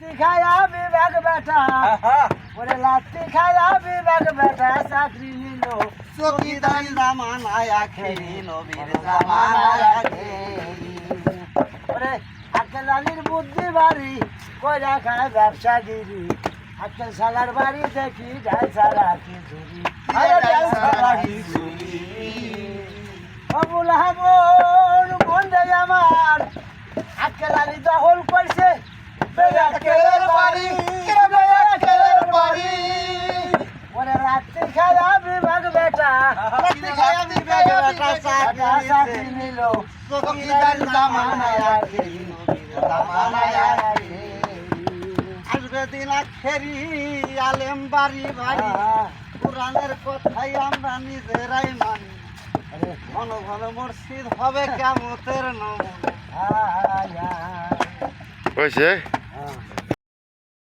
খায়া বিভাগ বেটা ওরে লাত্তি খায়া বিভাগ বেটা চাকরি নিল চকিদার জামানায় আখেরি নবীর জামানায় আখেরি ওরে আকেল আলীর বুদ্ধি বাড়ি কইরা খায় ব্যবসাগিরি আকেল সালার বাড়ি দেখি ঢাই সারা খিচুড়ি অবুল হামর বন্ধে আমার আকেল আলী দখল করছে আখেরের বাড়ি আখেরের বাড়ি ওরে রাত্রি খায়া বিভাগ বেটা রাত্রি খায়া বিভাগ বেটা চাকরি নিল চকিদার জামানায় আখেরি নবীর জামানায় আখেরি আসবে দিন আখেরি আলেম বাড়ি বাড়ি কোরআনের কথাই আমরা নিজেরাই মানি ঘন ঘন মসজিদ হবে কিয়ামতের নমুনা আয় আয় হয়েছে